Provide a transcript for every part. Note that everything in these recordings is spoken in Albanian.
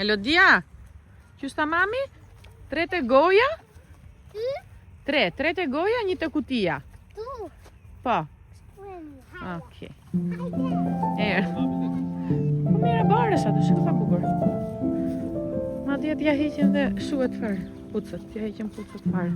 Melodia, qysh ta mami? 3 te goja? 3 te goja, 1 te kutia. Po. Okej. Mira bare sa të shkë fa bukur. Ma dhja t'ja heqen dhe shuhet fare. Pucët, t'ja heqen pucët fare.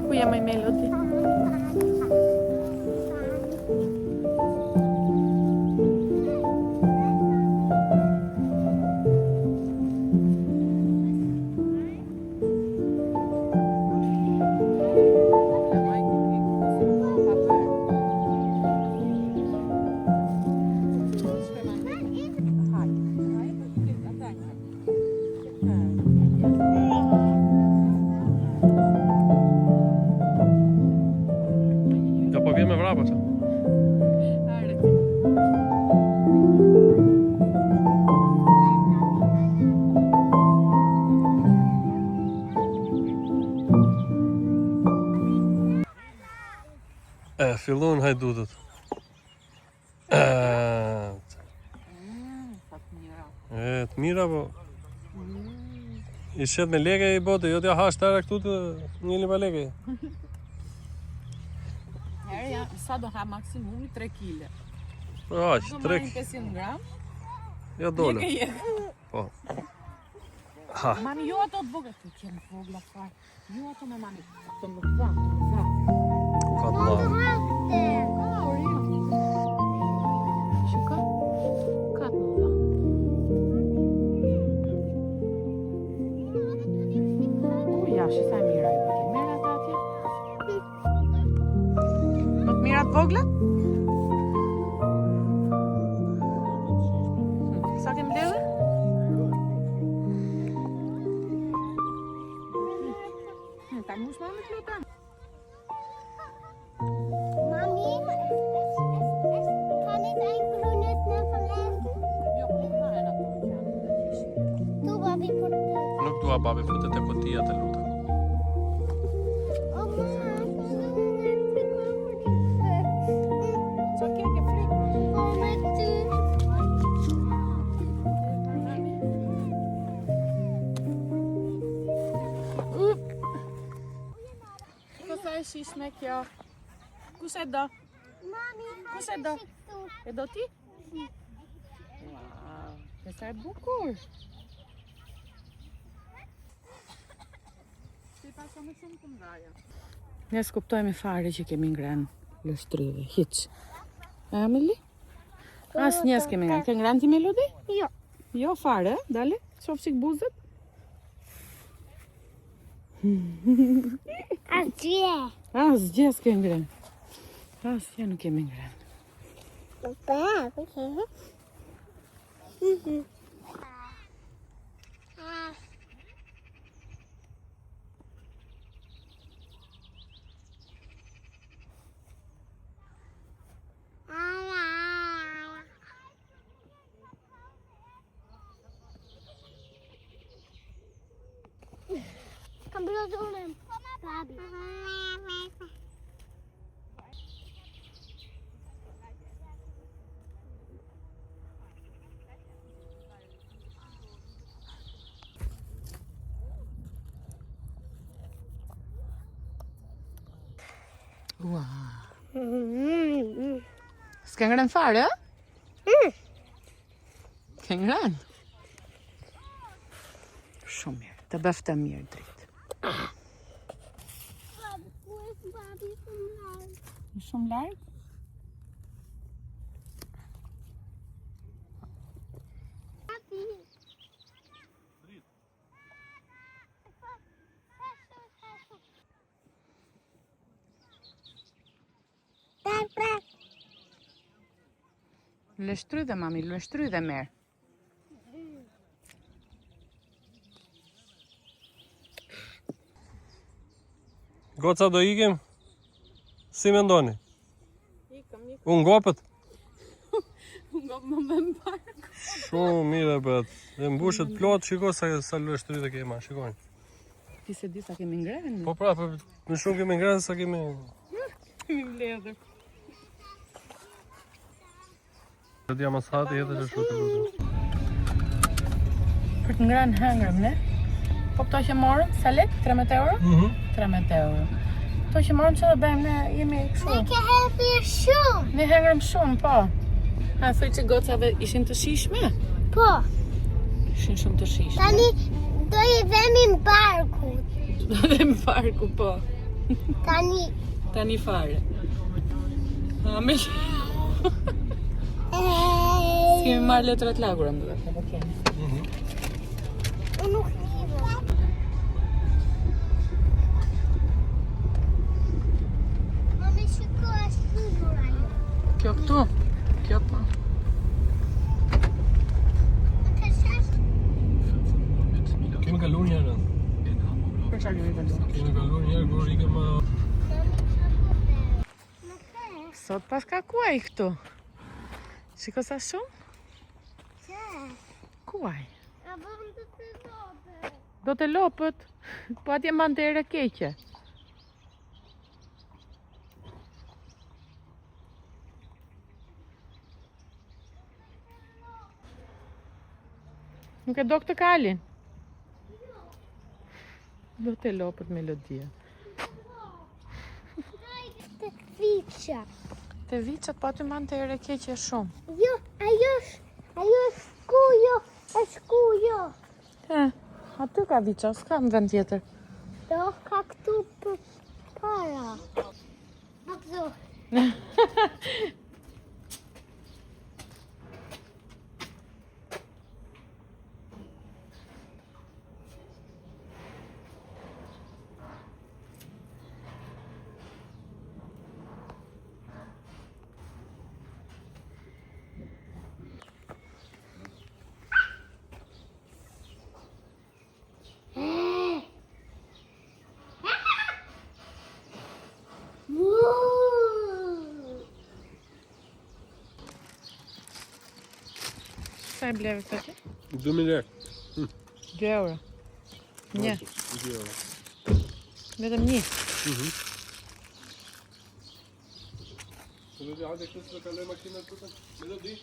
Ku jam ai Melody? Bravo, ciao. Fillon hajdutët. Të mira, po. I shet me leke i bote, jo t'ja hash tëra këtu të njëli pa leke. Sa do ha maksimumi 3 kg. Po aq, 3 500 gram. Ja dole. Po. Ha. Mami, jo ato të vogla, të qenë vogla fare. Jo ato me mami, të më dha. Ka të marrë. Shiko, ka të më dha. Ja, shi sa mira i bëti. Mera ta atje. Më të mira të vogla? Sa kem bledhe? Ta mush mami të lutem. Mami, kan ik een groene van eten? Jo, nuk hajnë ato që janë të qishit. Doe babi voor de... Nuk dua babi futet e kutia të lutem. Oma, kan ik Qa ke frik? kom met u? Kësa e shishme kjo? Kush e do? Mami, Kush e do? E do ti? Wow, kësa e bukur. Si paso me shumë të mdhaja. Ne s'kuptojmë fare që kemi ngrenë lështrive, hiq. E Ameli? As njes kemi ngrenë. Ke ngrenë ti Melodi? Jo. Jo fare, dale, qof qik buzët. Asje. As gje s'ke ngrenë. As ja nuk kemi ngrenë. Papa, oké. Kan bedoel doen hem. Babi. Wow. S'ke ngrenë fare, Ke ngrenë? Shumë mirë, të bëftë mirë dritë. Babi, hoe is babi vandaag? Shumë larg? Babi. Lështry dhe mami, lështry dhe merë. Goca do ikim? Si me ndoni? Ikëm. Unë ngopët? Nga më me mbarë. Shumë mire bet. Dhe mbushet plot, shiko sa lështry dhe kema, shikojnë. Ti se di sa kemi ngrenë? Po pra, më shumë kemi ngrenë sa kemi... Kemi mbledhur. Do t'ja masati edhe që shumë të lutem. Për të ngrënë hëngrëm, ne? Po këto që morëm, sa lek? 13 euro? 13 euro. Këto që morëm që do bëjmë, ne jemi kështu. Ne ke hëngër shumë. Ne hëngrëm shumë, po. A thuj që gocave ishin të shishme? Po. Ishin shumë të shishme. Tani do i vemi në barku. Do dhe më farku, po. Tani fare. Amel. S'kemi marrë letrat lagura, më duhet, po kemi. Unë nuk live. Mami, shiko është ligur ajo. Kjo këtu? Kjo po. Në ka shash? Kemi kaluar një herë. Për çfarë jemi kaluar? Kemi kaluar një herë kur ikëm Sot pas ka kuaj këtu. Shiko sa shumë? Që? Kuaj. A bëm të lope. Do të lopët, po atje mban të erë keqe. Nuk e do këtë kalin? Do të lopët melodia. Të fiqa. Të viçat po aty mban të erë keqe shumë. Jo, ajo është kujo. Është kujo. Aty ka viça, s'ka në vend tjetër. Do ka këtu për para. Në këtu. Sa e bleve këtë që? 2000 lekë. 2 euro. Një. 2 euro. Vetëm një. Melodi, hajde këtë të kaloj makinat të të? Melodi?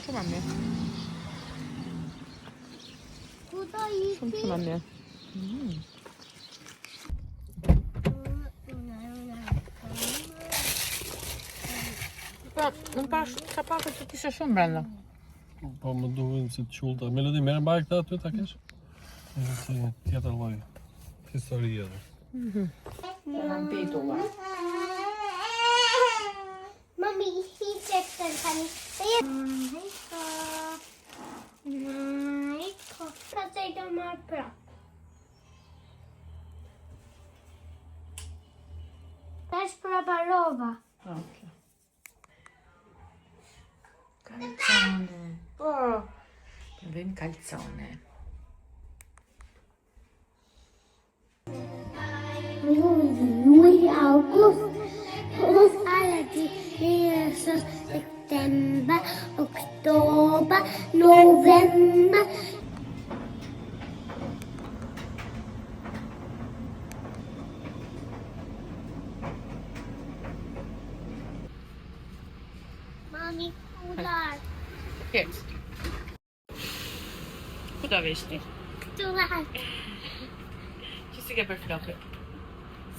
Shumë më mirë. Ku do i Shumë më mirë. Po, unë ka pakët që t'ishe shumë brenda. Po më duhen si të qullta. Melodi, merë mbaj këta aty ta kesh? Edhe si tjetër lloj historie edhe. Mami, i hiqe këtë tani. Hejko. Ka që i do marrë pra. Ta është pra barova. Okay. Calzone. Oh, vem calzone. Juli, august, september, oktober, november. Mami, kular. Yes. Ku da veshti? Kular. Që si ke për flokët?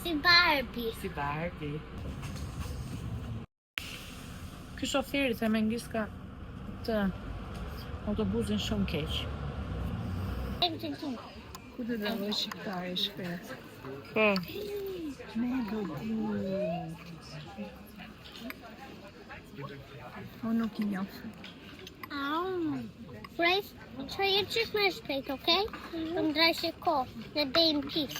Si Barbie. Si Barbie. Ky shoferi se me ngis ka të autobusin shumë keq. Ku të dalë shqiptare shpet? Po. O nuk I njoh. Grace, try it just my plate, okay? I'm dry ko. Na bem pis.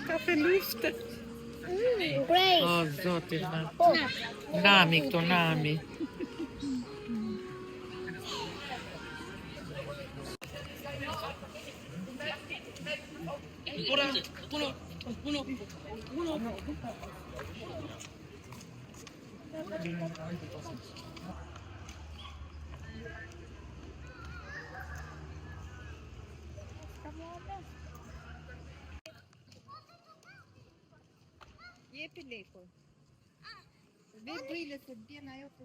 Kafe lufte. Grace. O, zoti, nami këto, nami. Jepi lekun. Ve brile se bjen ajo të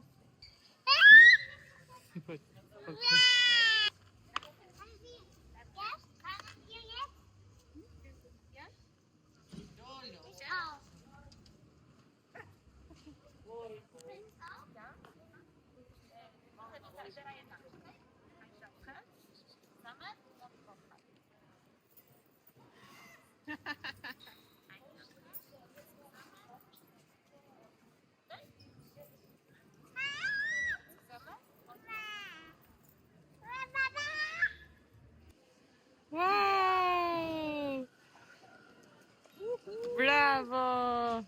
Wow! Bravo!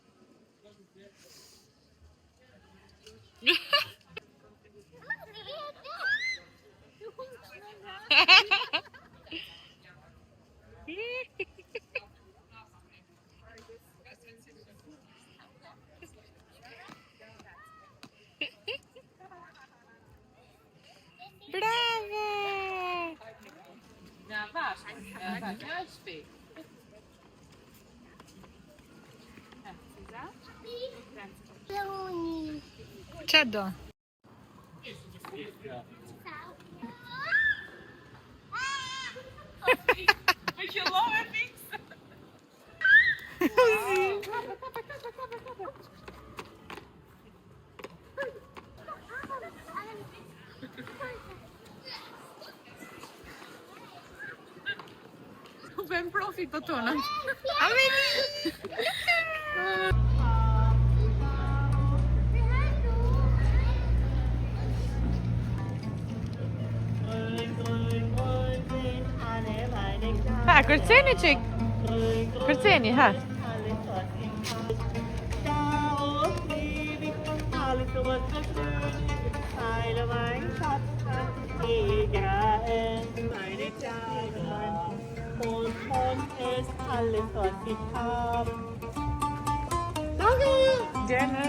Bravo! Qa do? Vem profi për tonë. Ha, kërceni qik. Kërceni, ha. Gjerne.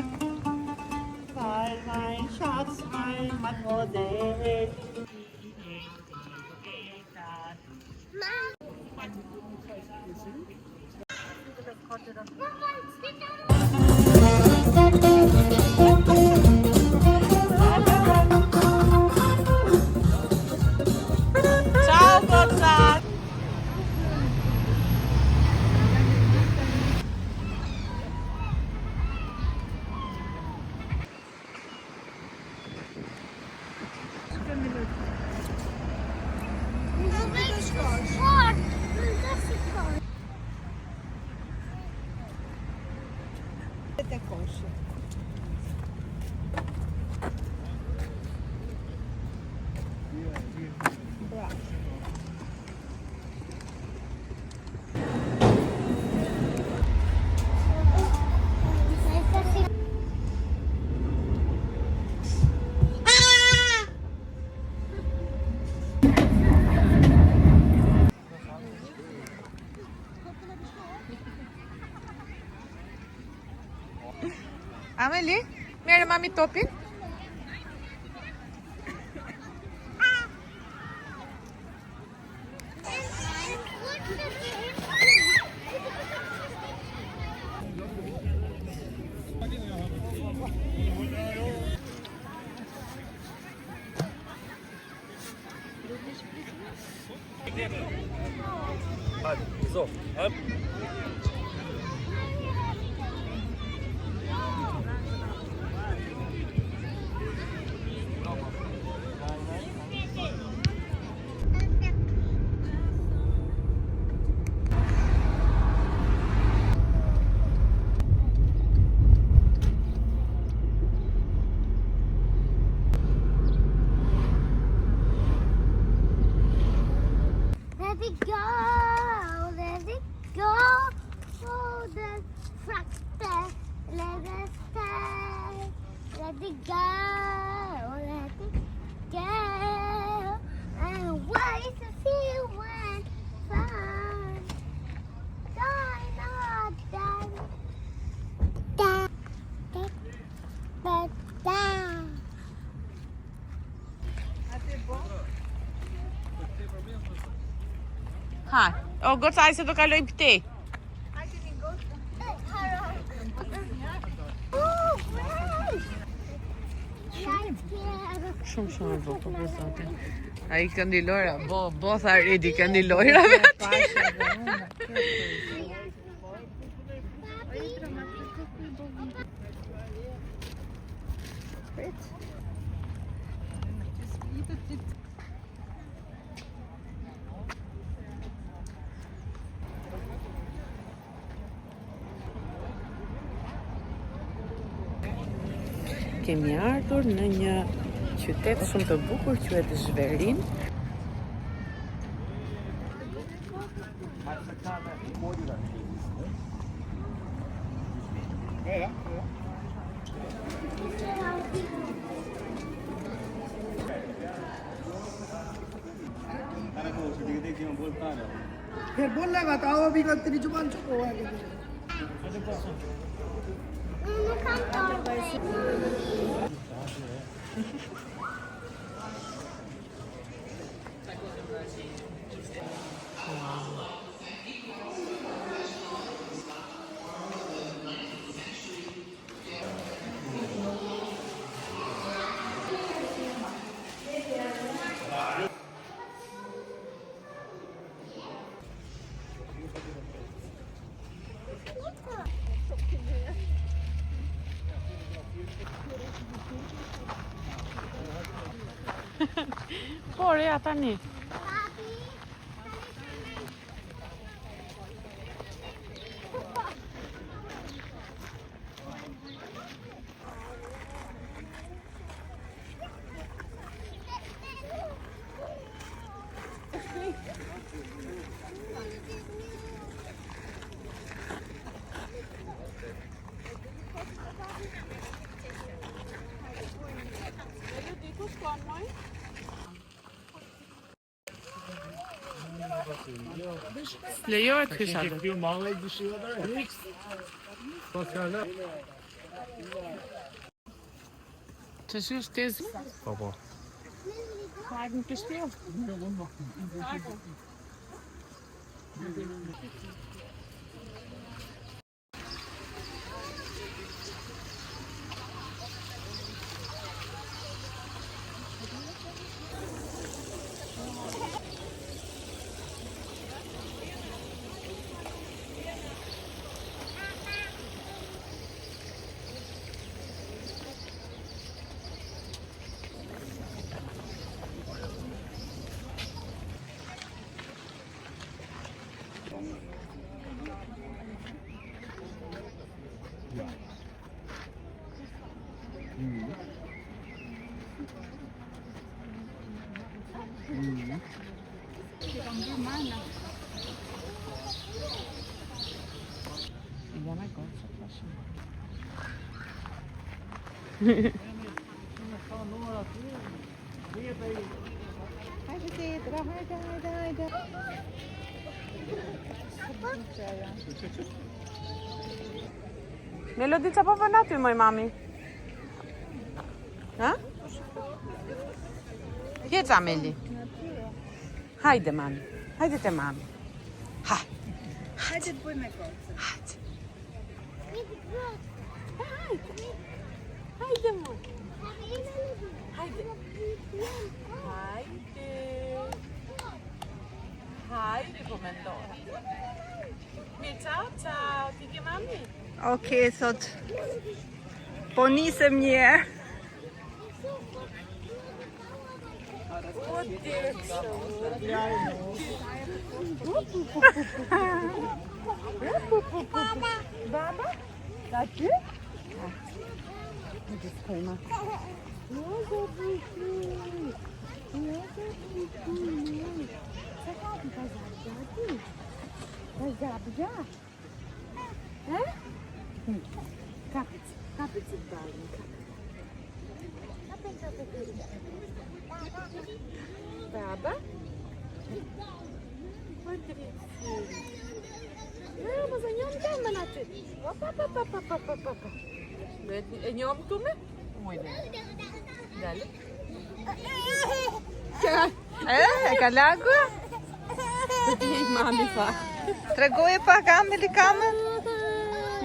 Ciao, Forza! Te koshe. Bravo. Ameli, merë mami topin. Hadi, so, ab. Let it go, let it go. Oh, the fractal, let it stay. Let it go, let it go. And wait to see when fun. Die not done. Ha, o goca, ai se do kaloj pëti. Hajde një gotë. Shumë e bukur për zotin. Ai këndilora, bo tha redi këndilorave aty. Kemi ardhur në një qytet shumë të bukur, quhet Zverin. फिर बोलने बताओ अभी का तेरी जुबान चुप हो है Por ja tani. Lejohet kësha dhe. Të shu shtezë? Po. Hajde në pështjo. Melodi qa po vën aty, moj mami? Ha? Jeca, Meli. Hajde, mami. Hajde te mami. Hajde të bëj me kocë. Hajde. Hajde, mu. Hajde. Hajde, komendor. Mi, ciao, ti ke mami? Okej, thot. Po nisem një herë. Baba? Da ty? Hajde, s'kojma. Zabja? Kapic, darling. Baba? No, mas e njom të më në aty. Opa. E njom të me? Mujde. Dale. E ka lagu? Mami fa. Tregoje pak Ameli kamën?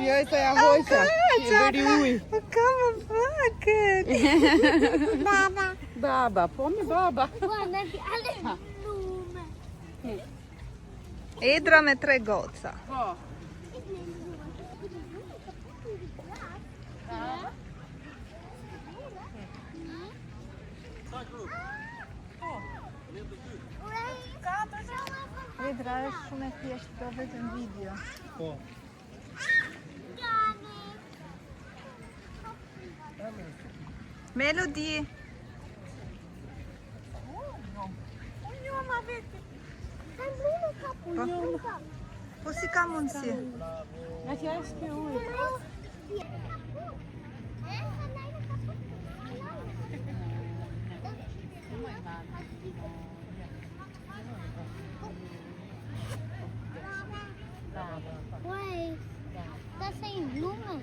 Jo, të ja hojqa. I bëri uj. Kamën pakët. Baba. Baba, po mi baba. Guarda che alle lume. Edra me 3 goca. Po. Edra është shumë e thjeshtë për vetëm video. Po. Melody. Po si ka mundësi? Nga që është kjo ujë. Wait, that's saying lume.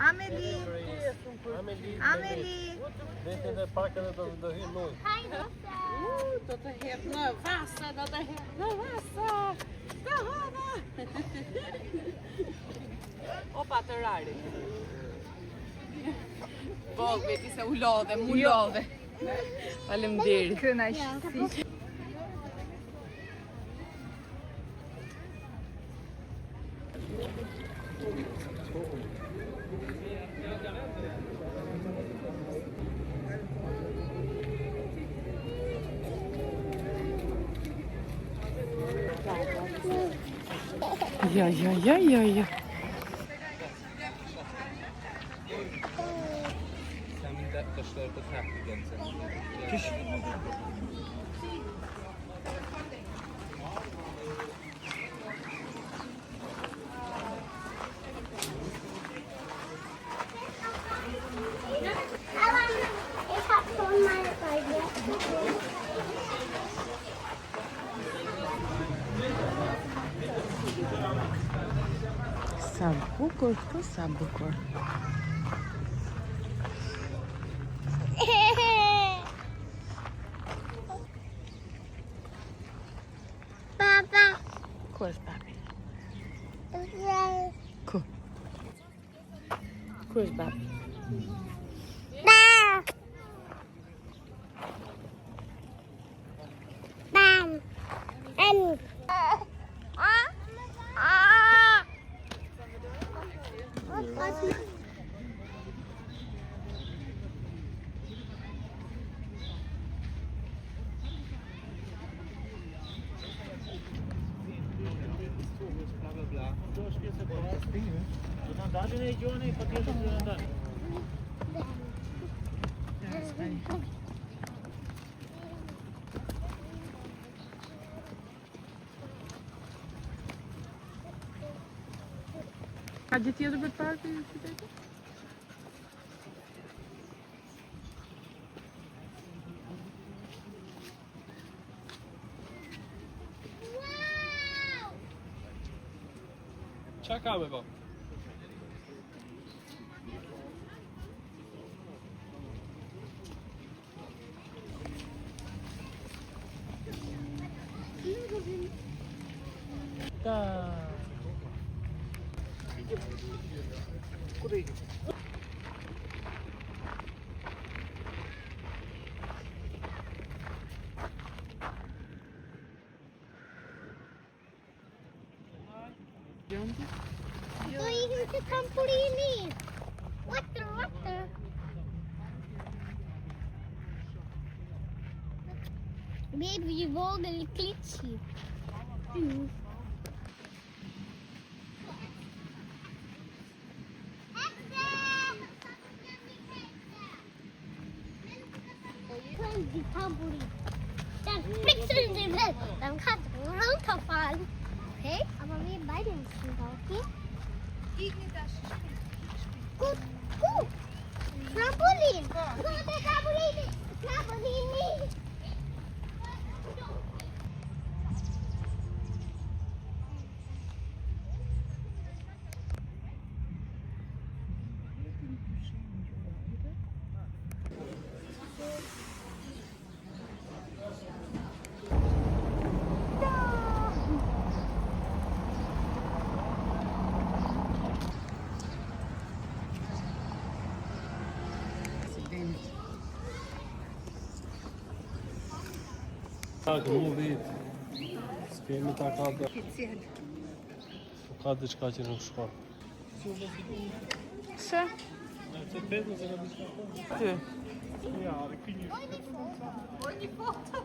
Amelie. Amelie. Vete dhe pak edhe do hynë në ujë. Hi, Rosa. Do të hep në vasa, do të hep në vasa. Ska hana. Opa të rari. Po, veti se u lodhe, mu lodhe. Faleminderit. Kënaqësi. Ja. Ich hab schon meine Beine. Sa bukur këtu, sa bukur. Papa. Ku është babi? Ku? Ku është babi? A gjë tjetër për të parë të qytetit? Qa ka me ba? Då gick vi till trampolin. Water. Baby, je wilde een klitsje. Die trampolin. Dann fliegst du in den Welt. Dann kannst du runterfallen. Okay? Aber wir beide müssen drauf, okay? Gut. Trampolin. Gut, der Trampolin. Trampolin. Tak, mu vit. S'kemi ta ka dhe. Ka diçka që nuk shkon. Se? Se petën se ka diçka. Ty. Ja, dhe kënjë. Oj, një foto.